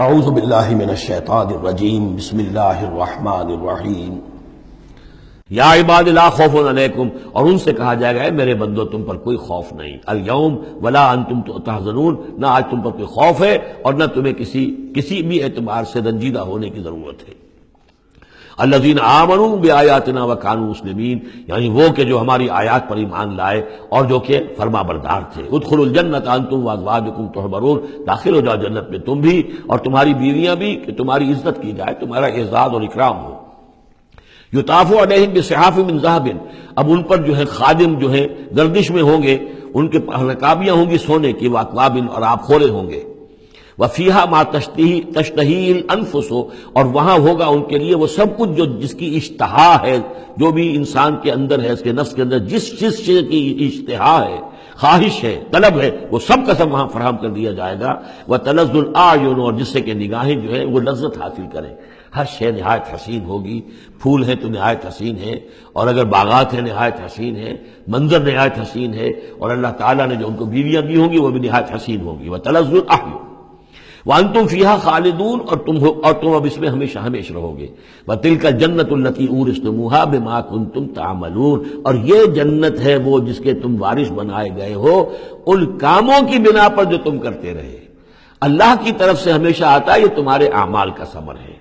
اعوذ باللہ من الشیطان الرجیم بسم اللہ الرحمن الرحیم یا عباد لا خوف علیکم، اور ان سے کہا جائے گا اے میرے بندو تم پر کوئی خوف نہیں، الیوم ولا انتم تحزنون، نہ آج تم پر کوئی خوف ہے اور نہ تمہیں کسی بھی اعتبار سے رنجیدہ ہونے کی ضرورت ہے۔ الذین آمنوا بآیاتنا وکانوا مسلمین، یعنی وہ کہ جو ہماری آیات پر ایمان لائے اور جو کہ فرما بردار تھے۔ ادخلوا الجنۃ انتم وازواجکم تحبرون، داخل ہو جاؤ جنت میں تم بھی اور تمہاری بیویاں بھی، کہ تمہاری عزت کی جائے، تمہارا اعزاز اور اکرام ہو۔ یطاف علیہم بصحاف من ذہب، اب ان پر جو ہے خادم جو ہے گردش میں ہوں گے، ان کے رکابیاں ہوں گی سونے کی، واکواب اور آب خورے ہوں گے۔ وَفِيهَا مَا تَشْتَهِي الْأَنفُسُ، اور وہاں ہوگا ان کے لیے وہ سب کچھ جو جس کی اشتہا ہے، جو بھی انسان کے اندر ہے، اس کے نفس کے اندر جس چیز کی اشتہا ہے، خواہش ہے، طلب ہے، وہ سب کا سب وہاں فراہم کر دیا جائے گا۔ وَتَلَذُّ الْأَعْيُنُ، اور جس سے کہ نگاہیں جو ہے وہ لذت حاصل کریں۔ ہر شے نہایت حسین ہوگی، پھول ہیں تو نہایت حسین ہے، اور اگر باغات ہیں نہایت حسین ہے، منظر نہایت حسین ہے، اور اللہ تعالیٰ نے جو ان کو بیویاں دی ہوں گی وہ بھی نہایت حسین ہوگی۔ وَتَلَذُّ الْأَعْيُنُ وَأَنْتُمْ فِيهَا خَالِدُونَ، اور تم اب اس میں ہمیشہ ہمیشہ رہو گے۔ وَتِلْكَ الْجَنَّةُ الَّتِي أُورِثْتُمُوهَا بِمَا كُنْتُمْ تَعْمَلُونَ، اور یہ جنت ہے وہ جس کے تم وارث بنائے گئے ہو ان کاموں کی بنا پر جو تم کرتے رہے۔ اللہ کی طرف سے ہمیشہ آتا ہے یہ تمہارے اعمال کا ثمر ہے۔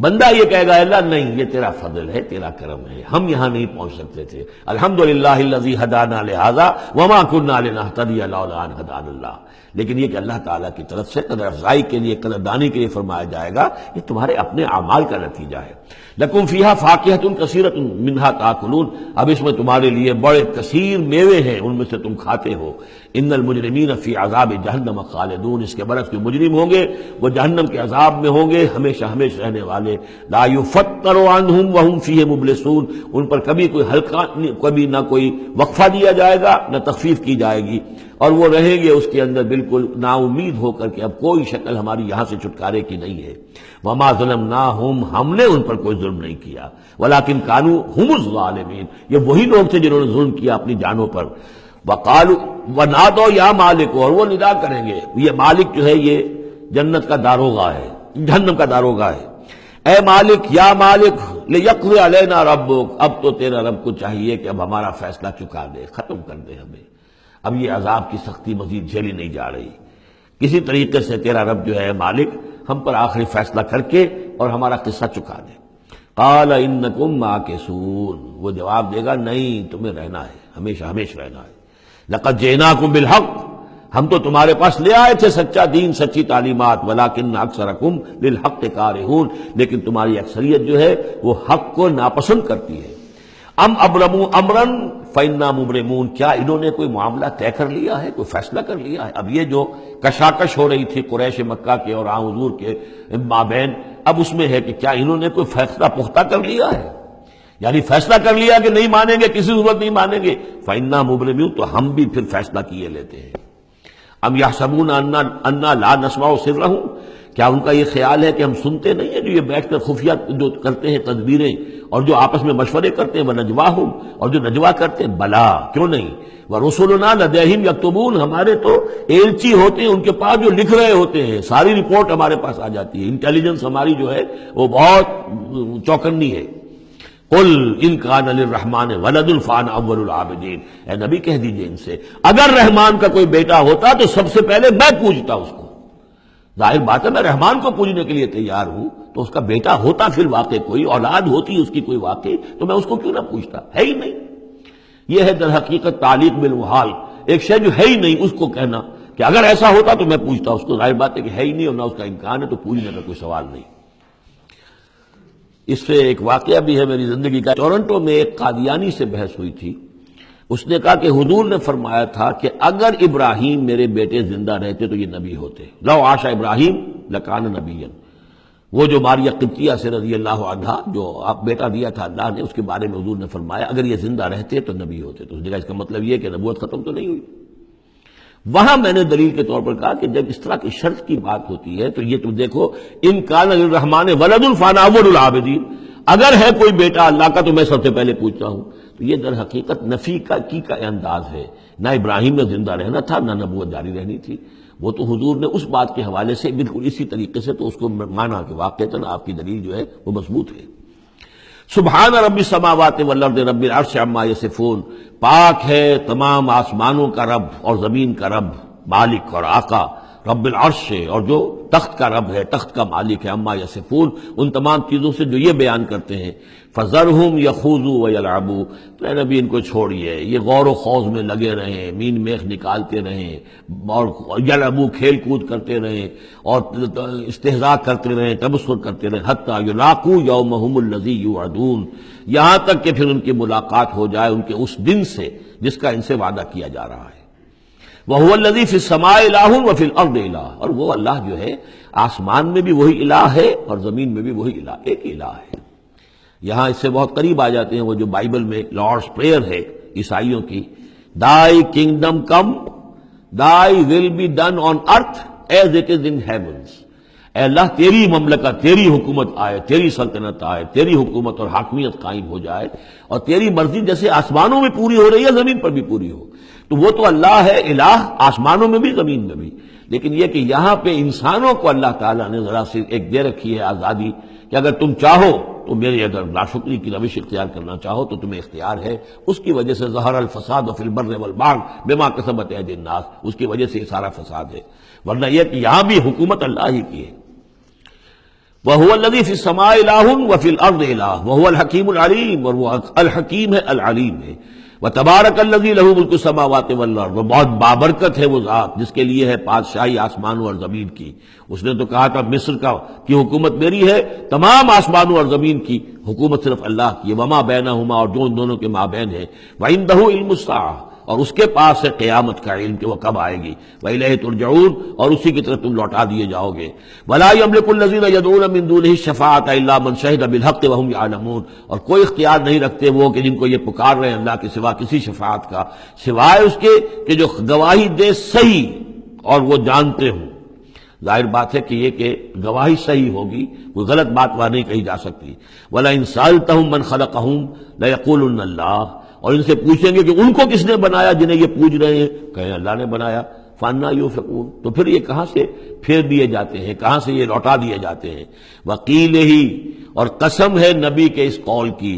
بندہ یہ کہے گا اللہ نہیں، یہ تیرا فضل ہے، تیرا کرم ہے، ہم یہاں نہیں پہنچ سکتے تھے، الحمدللہ الذی ہدانا لہذا وما کنا لنہتدی لولا ان ہدانا اللہ، لیکن یہ کہ اللہ تعالیٰ کی طرف سے قدر افزائی کے لیے، قدر دانی کے لیے فرمایا جائے گا یہ تمہارے اپنے اعمال کا نتیجہ ہے۔ لکم فیہا فاکہۃ کثیرۃ منہا تاکلون، اب اس میں تمہارے لیے بڑے کثیر میوے ہیں، ان میں سے تم کھاتے ہو۔ ان المجرمین فی عذاب جہنم خالدون، اس کے برعکس جو مجرم ہوں گے وہ جہنم کے عذاب میں ہوں گے ہمیشہ ہمیشہ رہنے والے۔ لا یفتر عنہم وہم فیہ مبلسون، ان پر کبھی کوئی ہلکا، کبھی نہ کوئی وقفہ دیا جائے گا نہ تخفیف کی جائے گی، اور وہ رہیں گے اس کے اندر بالکل نا امید ہو کر کہ اب کوئی شکل ہماری یہاں سے چھٹکارے کی نہیں ہے۔ وما ظلمناہم، ہم نے ان پر کوئی ظلم نہیں کیا، ولکن کانوا ھم الظالمین، یہ وہی لوگ تھے جنہوں نے ظلم کیا اپنی جانوں پر۔ وقالوا ونادوا یا مالک، اور وہ ندا کریں گے، یہ مالک جو ہے یہ جنت کا داروغہ ہے، جہنم کا داروغہ ہے۔ اے مالک، یا مالک لیقضی علینا ربک، اب تو تیرا رب کو چاہیے کہ اب ہمارا فیصلہ چکا دے، ختم کر دے ہمیں، اب یہ عذاب کی سختی مزید جھیلی نہیں جا رہی، کسی طریقے سے تیرا رب جو ہے مالک ہم پر آخری فیصلہ کر کے اور ہمارا قصہ چکا دے۔ قال انکم ماکثون، وہ جواب دے گا نہیں، تمہیں رہنا ہے، ہمیشہ ہمیشہ رہنا ہے۔ لقد جئناکم بالحق، ہم تو تمہارے پاس لے آئے تھے سچا دین، سچی تعلیمات، ولکن اکثرکم للحق کارہون، لیکن تمہاری اکثریت جو ہے وہ حق کو ناپسند کرتی ہے۔ ام ابرموا امرا فانا مبرمون، کیا انہوں نے کوئی معاملہ طے کر لیا ہے، کوئی فیصلہ کر لیا ہے؟ اب یہ جو کشاکش ہو رہی تھی قریش مکہ کے اور حضور کے مابین، اب اس میں ہے کہ کیا انہوں نے کوئی فیصلہ پختہ کر لیا ہے، یعنی فیصلہ کر لیا کہ نہیں مانیں گے، کسی صورت نہیں مانیں گے۔ فانا مبرمون، تو ہم بھی پھر فیصلہ کیے لیتے ہیں۔ ام یحسبون انا لا نسمع سرهم، کیا ان کا یہ خیال ہے کہ ہم سنتے نہیں ہیں جو یہ بیٹھ کر خفیہ جو کرتے ہیں تدبیریں اور جو آپس میں مشورے کرتے ہیں، وَنَجْوَاهُمْ، اور جو نجوا کرتے ہیں، بلا کیوں نہیں، وَرُسُلُنَا لَدَيْهِمْ يَكْتُبُونَ، ہمارے تو ایلچی ہوتے ہیں ان کے پاس جو لکھ رہے ہوتے ہیں، ساری رپورٹ ہمارے پاس آ جاتی ہے، انٹیلیجنس ہماری جو ہے وہ بہت چوکنی ہے۔ قل ان کان للرحمن ولد فانا اول العابدین، اے نبی کہہ دیجئے ان سے اگر رحمان کا کوئی بیٹا ہوتا تو سب سے پہلے میں پوجتا اس کو۔ ظاہر بات ہے میں رحمان کو پوجنے کے لیے تیار ہوں، تو اس کا بیٹا ہوتا پھر واقع کوئی اولاد ہوتی اس کی کوئی واقع، تو میں اس کو کیوں نہ پوچھتا، ہے ہی نہیں۔ یہ ہے در حقیقت تعلیق بالمحال، ایک شے جو ہے ہی نہیں اس کو کہنا کہ اگر ایسا ہوتا تو میں پوچھتا اس کو، ظاہر بات ہے کہ ہے ہی نہیں اور نہ اس کا امکان ہے، تو پوجنے کا کوئی سوال نہیں۔ اس سے ایک واقعہ بھی ہے میری زندگی کا۔ ٹورنٹو میں ایک قادیانی سے بحث ہوئی تھی، اس نے کہا کہ حضور نے فرمایا تھا کہ اگر ابراہیم میرے بیٹے زندہ رہتے تو یہ نبی ہوتے، لو عاش ابراہیم لکان نبیا۔ وہ جو ماریہ قبطیہ سے رضی اللہ عنہا جو آپ بیٹا دیا تھا اللہ نے، اس کے بارے میں حضور نے فرمایا اگر یہ زندہ رہتے تو نبی ہوتے، تو اس نے کہا اس کا مطلب یہ کہ نبوت ختم تو نہیں ہوئی۔ وہاں میں نے دلیل کے طور پر کہا کہ جب اس طرح کی شرط کی بات ہوتی ہے تو یہ تم دیکھو، ان کان للرحمن ولد فانا اول العابدین، اگر ہے کوئی بیٹا اللہ کا تو میں سب سے پہلے پوچھتا ہوں، تو یہ در حقیقت نفی کا انداز ہے، نہ ابراہیم میں زندہ رہنا تھا، نہ نبوت جاری رہنی تھی۔ وہ تو حضور نے اس بات کے حوالے سے بالکل اسی طریقے سے تو اس کو مانا کہ واقعتاً آپ کی دلیل جو ہے وہ مضبوط ہے۔ سبحان رب السماوات والارض رب العرش عما یصفون، پاک ہے تمام آسمانوں کا رب اور زمین کا رب، مالک اور آقا، رب العرش سے، اور جو تخت کا رب ہے، تخت کا مالک ہے، عما یصفون، ان تمام چیزوں سے جو یہ بیان کرتے ہیں۔ فذرہم یخوضوا ویلعبوا، تو اے نبی ان کو چھوڑیے، یہ غور و خوض میں لگے رہیں، مین میخ نکالتے رہیں، اور یلعبوا کھیل کود کرتے رہیں، اور استہزاء کرتے رہیں، تبصر کرتے رہیں، حتی یلاقوا یومہم الذی یوعدون، یہاں تک کہ پھر ان کی ملاقات ہو جائے ان کے اس دن سے جس کا ان سے وعدہ کیا جا رہا ہے۔ وَهُوَ الَّذِي فِي السَّمَاءِ إِلَٰهٌ وَفِي الْأَرْضِ إِلَٰهٌ، اور وہ اللہ جو ہے آسمان میں بھی وہی الہ ہے اور زمین میں بھی وہی الہ، ایک الہ ہے۔ یہاں اس سے بہت قریب آ جاتے ہیں وہ جو بائبل میں لارڈس پریئر ہے عیسائیوں کی، Thy kingdom come, Thy will be done on earth as it is in heavens۔ اے اللہ تیری مملکت، تیری حکومت آئے، تیری سلطنت آئے، تیری حکومت اور حاکمیت قائم ہو جائے، اور تیری مرضی جیسے آسمانوں میں پوری ہو رہی ہے زمین پر بھی پوری ہو۔ تو وہ تو اللہ ہے الہ، آسمانوں میں بھی زمین میں بھی، لیکن یہ کہ یہاں پہ انسانوں کو اللہ تعالیٰ نے ذرا سی ایک دے رکھی ہے آزادی کہ اگر تم چاہو تو میری اگر ناشکری کی روش اختیار کرنا چاہو تو تمہیں اختیار ہے۔ اس کی وجہ سے ظہر الفساد فی البر والبحر بما کسبت ایدی الناس، اس کی وجہ سے یہ سارا فساد ہے، ورنہ یہ کہ یہاں بھی حکومت اللہ ہی کی ہے۔ وَهُوَ الَّذِي فِي السَّمَاءِ إِلَٰهٌ وَفِي الْأَرْضِ إِلَٰهٌ وَهُوَ الْحَكِيمُ الْعَلِيمُ، اور وہ الحکیم ہے، العلیم ہے۔ وَتَبَارَكَ الَّذِي لَهُ مُلْكُ السَّمَاوَاتِ وَالْأَرْضِ، وہ بہت بابرکت ہے وہ ذات جس کے لیے ہے بادشاہی آسمانوں اور زمین کی۔ اس نے تو کہا تھا مصر کی حکومت میری ہے، تمام آسمانوں اور زمین کی حکومت صرف اللہ کی ہے، وَمَا بَيْنَهُمَا، اور جو ان دونوں کے مابین ہے، وَعِندَهُ عِلْمُ السَّاعَةِ، اور اس کے پاس ہے قیامت کا علم کہ وہ کب آئے گی، وَإِلَيْهِ تُرْجَعُونَ، اور اسی کی طرف تم لوٹا دیے جاؤ گے۔ وَلَا يَمْلِكُ الَّذِينَ يَدْعُونَ مِن دُونِهِ الشَّفَاعَةَ إِلَّا مَنْ شَهِدَ بِالْحَقِّ وَهُمْ يَعْلَمُونَ، اور کوئی اختیار نہیں رکھتے وہ کہ جن کو یہ پکار رہے ہیں اللہ کے سوا کسی شفاعت کا، سوائے اس کے کہ جو گواہی دے صحیح اور وہ جانتے ہوں۔ ظاہر بات ہے کہ یہ کہ گواہی صحیح ہوگی، کوئی غلط بات وہاں نہیں کہی جا سکتی۔ وَلَئِن سَأَلْتَهُم مَّنْ خَلَقَهُمْ لَيَقُولُنَّ اللَّهُ، اور ان سے پوچھیں گے کہ ان کو کس نے بنایا جنہیں یہ پوچھ رہے ہیں، کہیں اللہ نے بنایا۔ فَأَنَّىٰ يُؤْفَكُونَ، تو پھر یہ کہاں سے پھیر دیے جاتے ہیں، کہاں سے یہ لوٹا دیے جاتے ہیں۔ وَقِيلِهِ، اور قسم ہے نبی کے اس قول کی،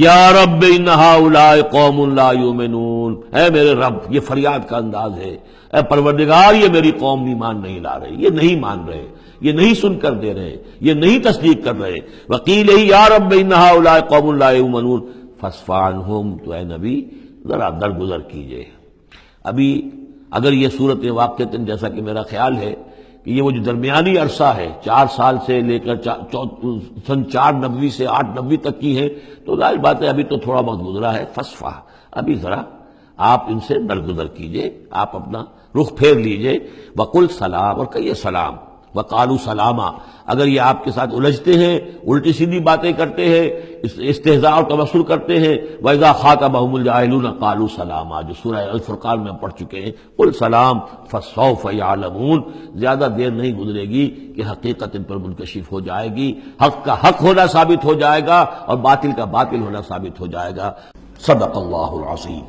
یا رب ان ہؤلاء قوم لا یؤمنون، اے میرے رب، یہ فریاد کا انداز ہے، اے پروردگار یہ میری قوم ایمان نہیں لا رہی، یہ نہیں مان رہے، یہ نہیں سن کر دے رہے، یہ نہیں تصدیق کر رہے۔ وَقِيلِهِ یا رب ان ہؤلاء قوم لا یؤمنون فاصفح عنہم، تو اے نبی ذرا درگزر کیجئے۔ ابھی اگر یہ صورت واقعتاً جیسا کہ میرا خیال ہے کہ یہ وہ جو درمیانی عرصہ ہے 4 سال سے لے کر سن 490 سے 890 تک کی ہے، تو ظاہر بات ہے ابھی تو تھوڑا بہت گزرا ہے۔ فصفح، ابھی ذرا آپ ان سے درگزر کیجئے، آپ اپنا رخ پھیر لیجئے۔ وقل سلام، اور کہیے سلام۔ وقالوا سلاما، اگر یہ آپ کے ساتھ الجھتے ہیں، الٹی سیدھی باتیں کرتے ہیں، استہزاء اور تبصر کرتے ہیں، وَإِذَا خَاطَبَهُمُ الْجَاهِلُونَ قَالُوا سَلَامًا، جو سورہ الفرقان میں پڑھ چکے ہیں۔ قل سلام فَسَوْفَ يَعْلَمُونَ، زیادہ دیر نہیں گزرے گی کہ حقیقت ان پر منکشف ہو جائے گی، حق کا حق ہونا ثابت ہو جائے گا اور باطل کا باطل ہونا ثابت ہو جائے گا۔ صدق اللہ العظیم۔